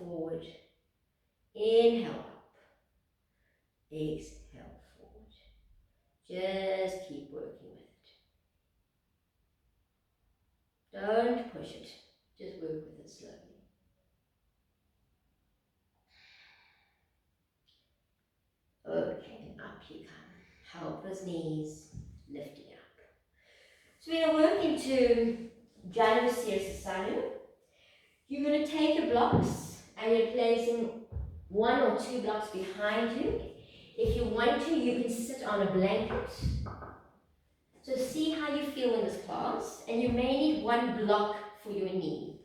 forward. Inhale up. Exhale forward. Just keep working with it. Don't push it. Just work with it slowly. Okay, and up you come. Help those knees lifting up. So we are working to Janusirasana. You're going to take your blocks and you're placing 1 or 2 blocks behind you. If you want to, you can sit on a blanket. So see how you feel in this class, and you may need 1 block for your knee.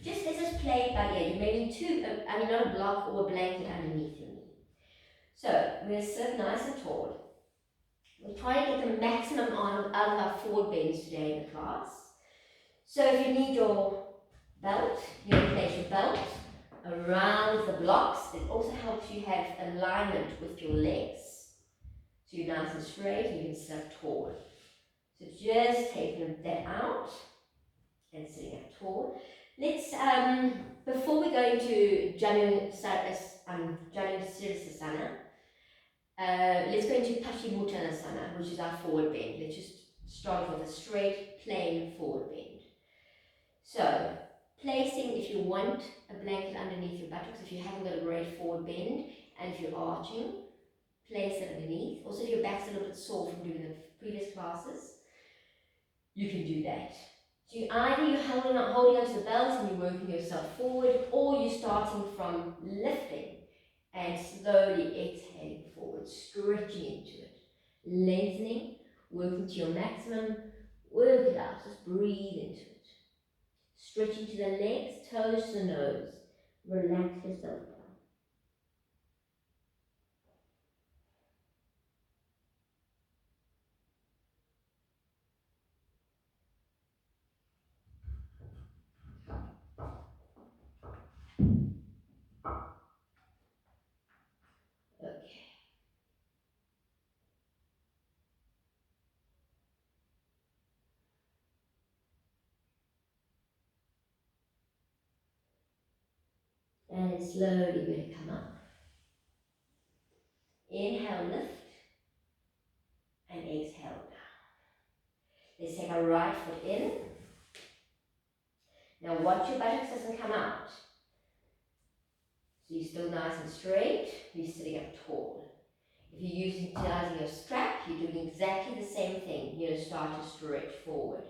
Just let's just play it by ear. You may need not a block or a blanket underneath your knee. So we're going to sit nice and tall. We'll try to get the maximum out of our forward bends today in the class. So if you need your belt, you can place your belt around the blocks. It also helps you have alignment with your legs. So you're nice and straight and you can sit up tall. So just taking that out and sitting up tall. Let's, before we go into Janusirasana, let's go into Paschimottanasana, which is our forward bend. Let's just start with a straight, plain forward bend. So, placing, if you want, a blanket underneath your buttocks, if you haven't got a great forward bend, and if you're arching, place it underneath. Also, if your back's a little bit sore from doing the previous classes, you can do that. So either you're holding onto the belt and you're working yourself forward, or you're starting from lifting and slowly exhaling forward, stretching into it, lengthening, working to your maximum, work it out, just breathe into it. Stretching to the legs, toes to the nose, relax yourself down. Okay. And slowly we're going to come up. Inhale, lift, and exhale down. Let's take our right foot in. Now watch your buttocks doesn't come out. So you're still nice and straight, you're sitting up tall. If you're utilizing your strap, you're doing exactly the same thing. You're going to start to stretch forward.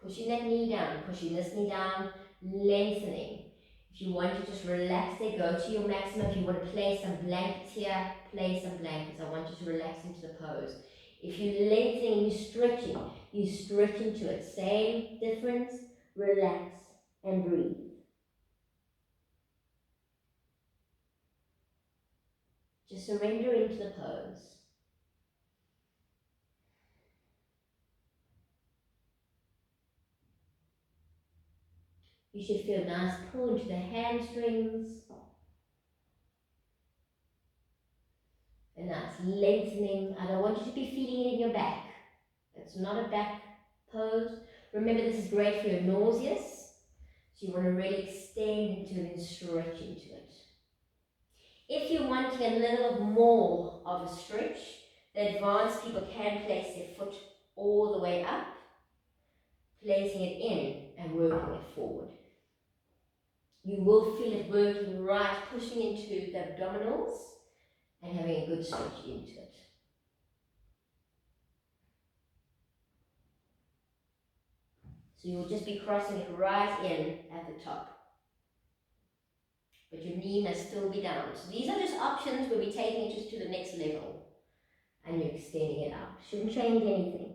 Pushing that knee down, pushing this knee down, lengthening. If you want to just relax there, go to your maximum. If you want to place some blankets here, place some blankets. I want you to relax into the pose. If you're lengthening and you stretch into it. Same difference, relax and breathe. Just surrender into the pose. You should feel nice pull into the hamstrings. A nice lengthening. I don't want you to be feeling it in your back. It's not a back pose. Remember, this is great for your nauseous. So you want to really extend into it and stretch into it. If you want to get a little more of a stretch, the advanced people can place their foot all the way up, placing it in and working it forward. You will feel it working right, pushing into the abdominals and having a good stretch into it. So you'll just be crossing it right in at the top. But your knee must still be down. So these are just options where we're taking it just to the next level. And you're extending it out. Shouldn't change anything.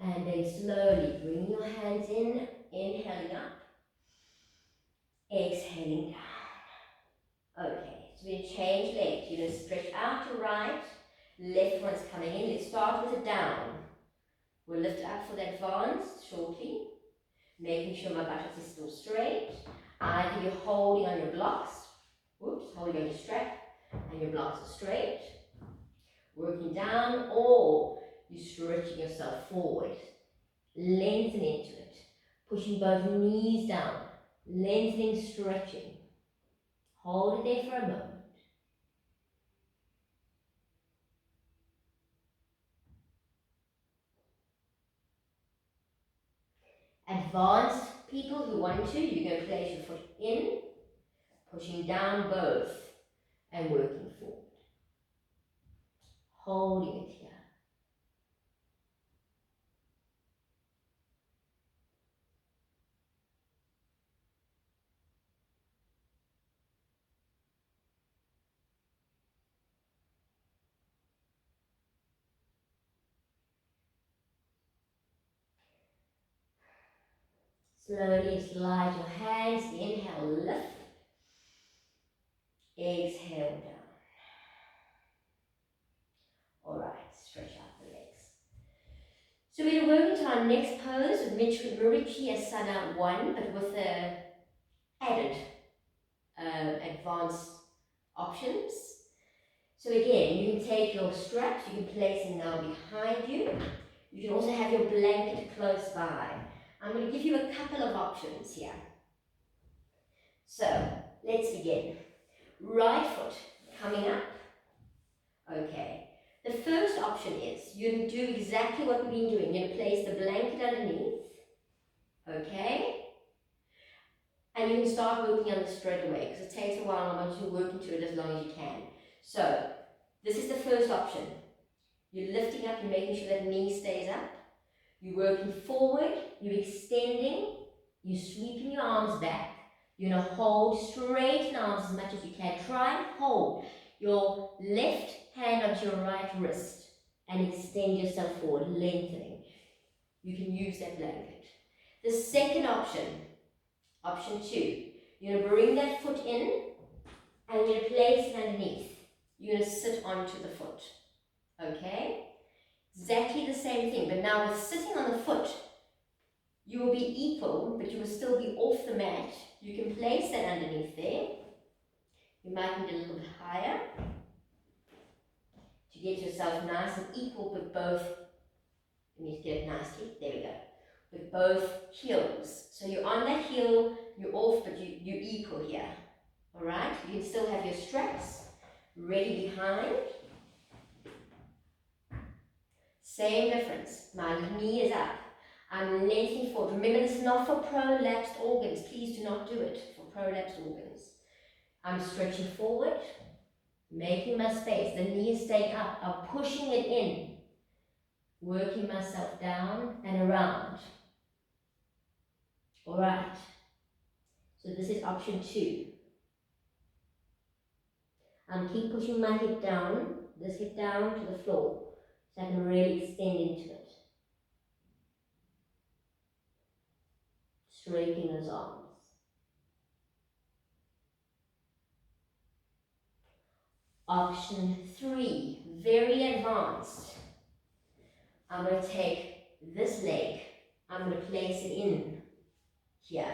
And then slowly bring your hands in, inhaling up, exhaling down. Okay, so we change legs. You're going to stretch out to right, left one's coming in. Let's start with a down. We'll lift up for the advanced shortly, making sure my buttocks are still straight. Either you're holding on your blocks, holding on your strap, and your blocks are straight. working down, or you're stretching yourself forward. Lengthen into it, pushing both knees down, lengthening, stretching. Hold it there for a moment. Advanced people who want to, you're going to place your foot in, pushing down both, and working forward. Holding it here. Slowly slide your hands, inhale, lift, exhale down. Alright, stretch out the legs. So we're going to work into our next pose with Asana 1, but with the added advanced options. So again, you can take your straps, you can place them now behind you. You can also have your blanket close by. I'm going to give you a couple of options here. So, let's begin. Right foot coming up. Okay. The first option is you can do exactly what we've been doing. You're going to place the blanket underneath. Okay. And you can start working on this straight away because it takes a while. I want you to work into it as long as you can. So, this is the first option. You're lifting up, you're making sure that knee stays up. You're working forward, you're extending, you're sweeping your arms back. You're going to hold, straighten arms as much as you can. Try and hold your left hand onto your right wrist and extend yourself forward, lengthening. You can use that blanket. The second option, option 2, you're going to bring that foot in and you're going to place it underneath. You're going to sit onto the foot. Okay? Exactly the same thing, but now with sitting on the foot, you will be equal, but you will still be off the mat. You can place that underneath there. You might need a little bit higher to get yourself nice and equal with both. Let me get it nicely. There we go. With both heels. So you're on that heel, you're off, but you're equal here. Alright? You can still have your straps ready behind. Same difference. My knee is up. I'm lengthening forward. Remember, this is not for prolapsed organs. Please do not do it for prolapsed organs. I'm stretching forward, making my space. The knee is staying up. I'm pushing it in, working myself down and around. All right. So this is option 2. I'm keep pushing my hip down, this hip down to the floor, so I can really extend into it. Straighten those arms. Option 3, very advanced. I'm going to take this leg, I'm going to place it in here.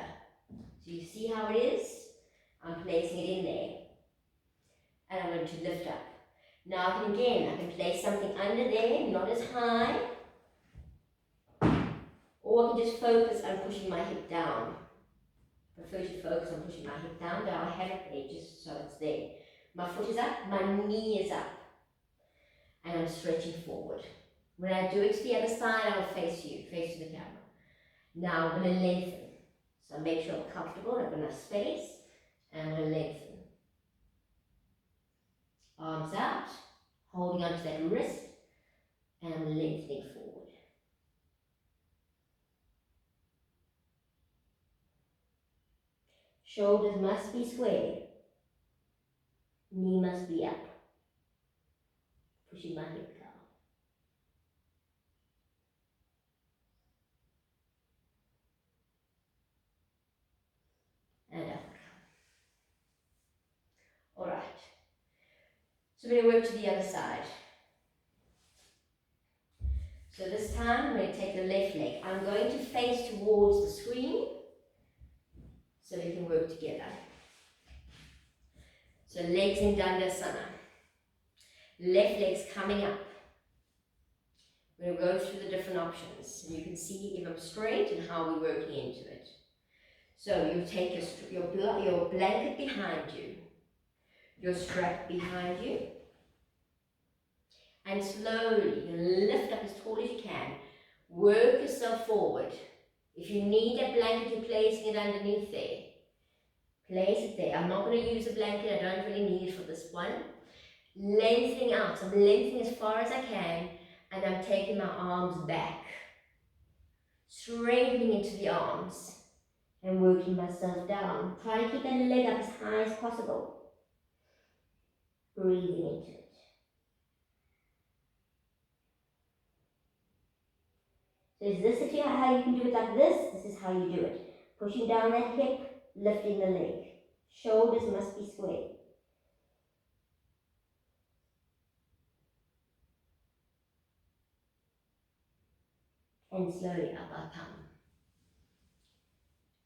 So you see how it is? I'm placing it in there. And I'm going to lift up. Now I can place something under there, not as high. Or I can just focus on pushing my hip down. I prefer to focus on pushing my hip down, but I have it there just so it's there. My foot is up, my knee is up. And I'm stretching forward. When I do it to the other side, I'll face you, face the camera. Now I'm going to lengthen. So make sure I'm comfortable, I've got enough space, and I'm going to lengthen. Arms out, holding onto that wrist, and I'm lengthening forward. Shoulders must be square. Knee must be up. Pushing my hip down. And up. Alright. So we're going to work to the other side. So this time I'm going to take the left leg. I'm going to face towards the screen so we can work together. So legs in Dandasana. Left leg's coming up. We're going to go through the different options, and you can see if I'm straight and how we're working into it. So you take your blanket behind you, your strap behind you, and slowly you lift up as tall as you can. Work yourself forward. If you need a blanket, you're placing it underneath there. Place it there. I'm not going to use a blanket, I don't really need it for this one. Lengthening out, so I'm lengthening as far as I can, and I'm taking my arms back. Straightening into the arms, and working myself down. Try to keep that leg up as high as possible. Breathing into it. So is this how you can do it like this? This is how you do it. Pushing down that hip, lifting the leg. Shoulders must be square. And slowly up I come.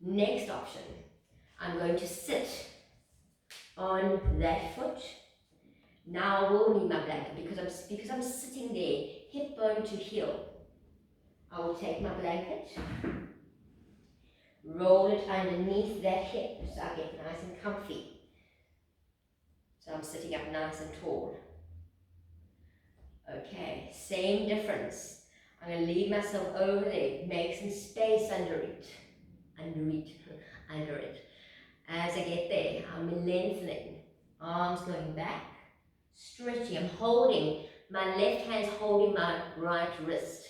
Next option, I'm going to sit on that foot. Now I will need my blanket because I'm sitting there, hip bone to heel. I will take my blanket, roll it underneath that hip so I get nice and comfy. So I'm sitting up nice and tall. Okay, same difference. I'm going to leave myself over there, make some space under it. As I get there, I'm lengthening, arms going back, stretching. I'm holding, my left hand's holding my right wrist.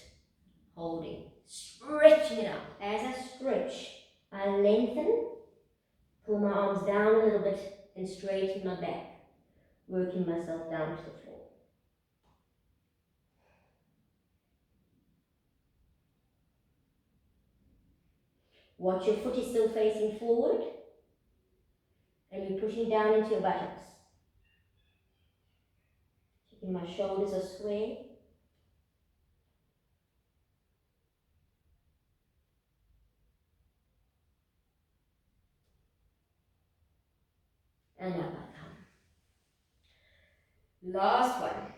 Holding, stretching it out. As I stretch, I lengthen, pull my arms down a little bit and straighten my back, working myself down to the floor. Watch your foot is still facing forward and you're pushing down into your buttocks. Keeping my shoulders are square. And up I come. Last one.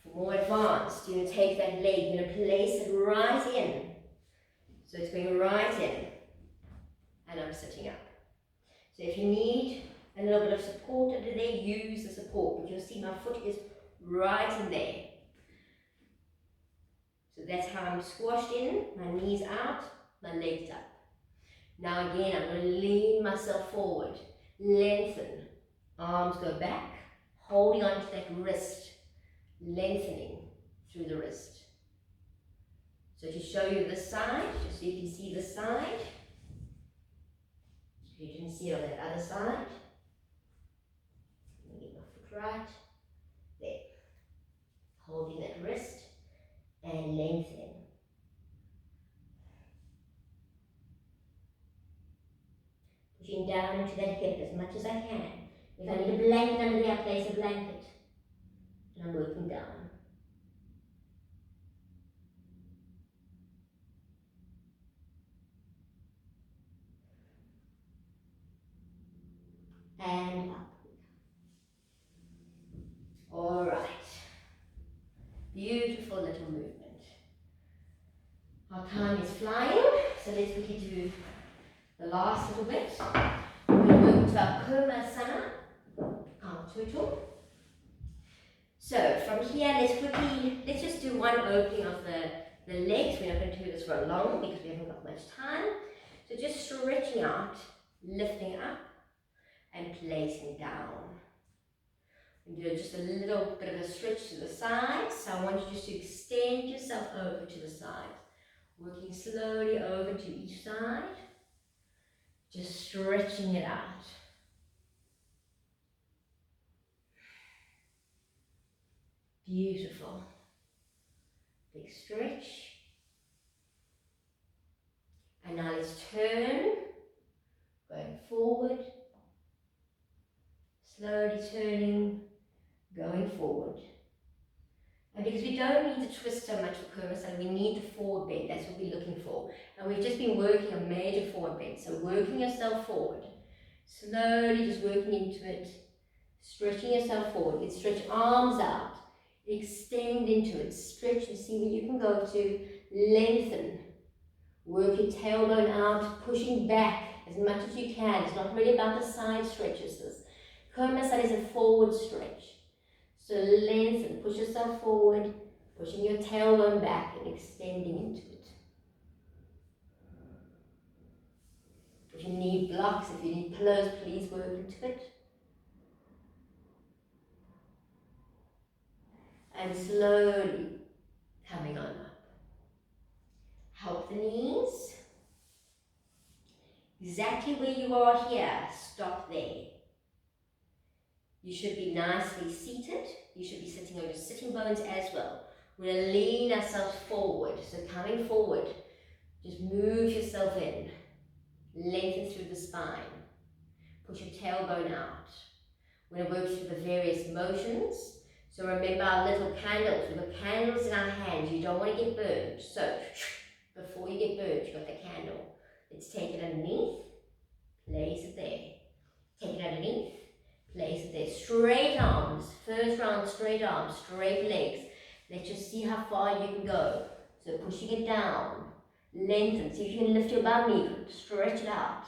For more advanced, you're going to take that leg, you're going to place it right in. So it's going right in. And I'm sitting up. So if you need a little bit of support under there, use the support. But you'll see my foot is right in there. So that's how I'm squashed in, my knees out, my legs up. Now again, I'm going to lean myself forward, lengthen, arms go back, holding onto that wrist, lengthening through the wrist. So to show you the side, just so you can see the side, you can see it on that other side. Let me get my foot right, there, holding that wrist and lengthening. Pushing down into that hip as much as I can. If I need a blanket under there, I place a blanket. And I'm working down. And up. Alright. Beautiful little movement. Our time is flying, so let's quickly do the last little bit. We're going to move to our Komasana, our turtle. So from here, let's just do one opening of the legs. We're not going to do this for long because we haven't got much time. So just stretching out, lifting up, and placing down. And do just a little bit of a stretch to the side. So I want you just to extend yourself over to the side. Working slowly over to each side. Just stretching it out. Beautiful. Big stretch. And now let's turn. Going forward. Slowly turning. Going forward. And because we don't need to twist so much for Komasana, we need the forward bend. That's what we're looking for. And we've just been working a major forward bend. So working yourself forward. Slowly just working into it. Stretching yourself forward. You can stretch arms out. Extend into it. Stretch and see where you can go to. Lengthen. Work your tailbone out, pushing back as much as you can. It's not really about the side stretches. This Kurmasana is a forward stretch. So lengthen, push yourself forward, pushing your tailbone back and extending into it. If you need blocks, if you need pillows, please work into it. And slowly coming on up. Help the knees. Exactly where you are here, stop there. You should be nicely seated. You should be sitting on your sitting bones as well. We're going to lean ourselves forward. So coming forward, just move yourself in. Lengthen through the spine. Push your tailbone out. We're going to work through the various motions. So remember our little candles. We've got candles in our hands. You don't want to get burned. So before you get burned, you've got the candle. Let's take it underneath. Place it there. Take it underneath. Place it there. Straight arms. First round, straight arms, straight legs. Let's just see how far you can go. So pushing it down. Lengthen. See if you can lift your bum even. Stretch it out.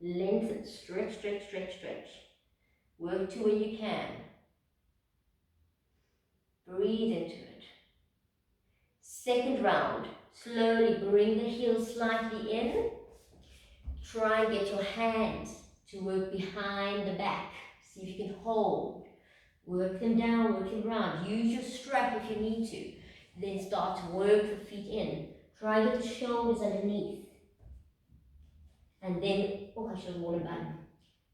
Lengthen. Stretch, stretch, stretch, stretch. Work to where you can. Breathe into it. Second round. Slowly bring the heels slightly in. Try and get your hands to work behind the back. See if you can hold. Work them down, work them round. Use your strap if you need to. Then start to work the feet in. Try and get the shoulders underneath. And then, oh, I should have worn a button.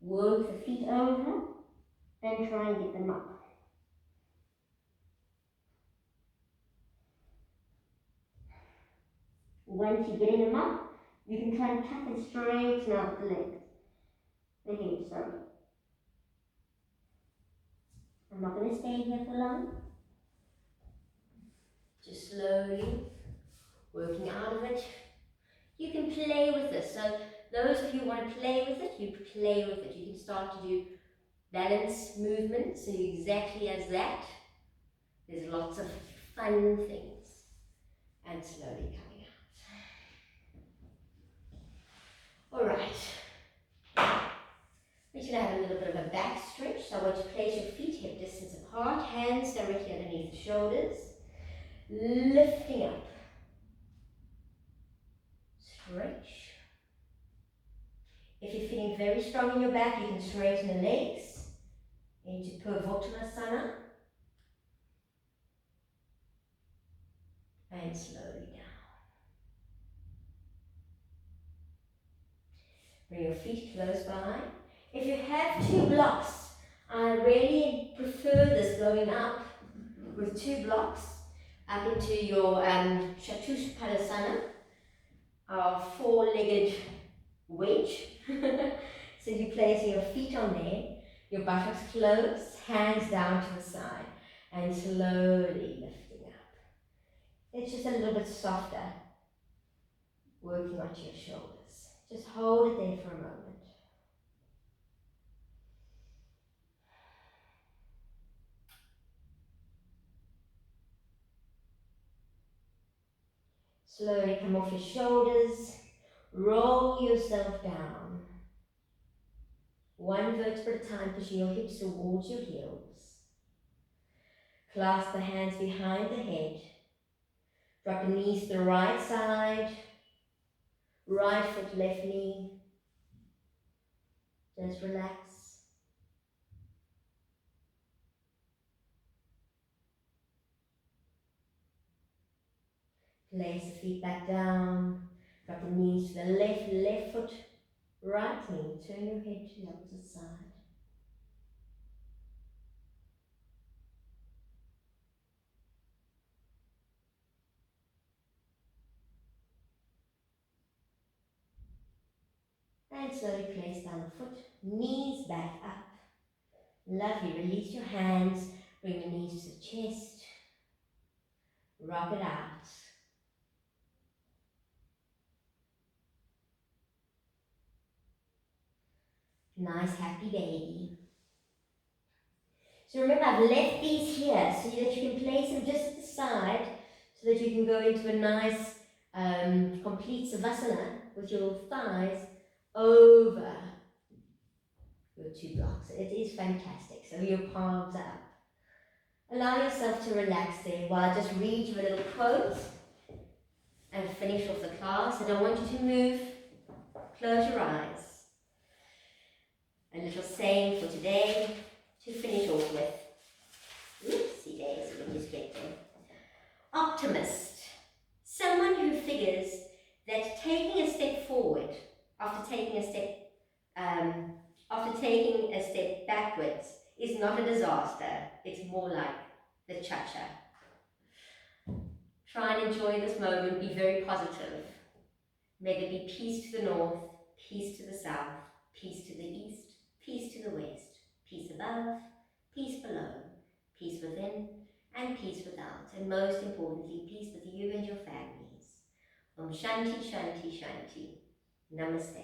Work the feet over and try and get them up. Once you're getting them up, you can try and tuck and straighten out the legs. The head, sorry. I'm not going to stay here for long. Just slowly working out of it. You can play with this. So those of you who want to play with it, you play with it. You can start to do balance movements, so exactly as that. There's lots of fun things. And slowly coming out. All right. We're just going to have a little bit of a back stretch. So I want you to place your feet hip distance apart, hands directly underneath the shoulders, lifting up. Stretch. If you're feeling very strong in your back, you can straighten the legs into Purvottanasana. And slowly down. Bring your feet close by. If you have two blocks, I really prefer this going up with two blocks up into your Chatuspadasana, our four-legged wedge. So you're placing your feet on there, your buttocks close, hands down to the side, and slowly lifting up. It's just a little bit softer, working onto your shoulders. Just hold it there for a moment. Slowly come off your shoulders, roll yourself down. One vertebra at a time, pushing your hips towards your heels. Clasp the hands behind the head. Drop the knees to the right side. Right foot, left knee. Just relax. Place the feet back down. Drop the knees to the left foot, right knee. Turn your head to the opposite side. And slowly place down the foot, knees back up. Lovely, release your hands, bring the knees to the chest. Rock it out. Nice happy baby. So remember, I've left these here so that you can place them just at the side so that you can go into a nice complete savasana with your thighs over your 2 blocks. It is fantastic. So your palms are up. Allow yourself to relax there while I just read you a little quote and finish off the class. And I want you to move, close your eyes. A little saying for today to finish off with. Oopsie daisy, let me just get there. Optimist. Someone who figures that taking a step forward after taking a step backwards is not a disaster. It's more like the cha-cha. Try and enjoy this moment. Be very positive. May there be peace to the north, peace to the south, peace to the east, peace to the west, peace above, peace below, peace within, and peace without. And most importantly, peace with you and your families. Om Shanti, Shanti, Shanti. Namaste.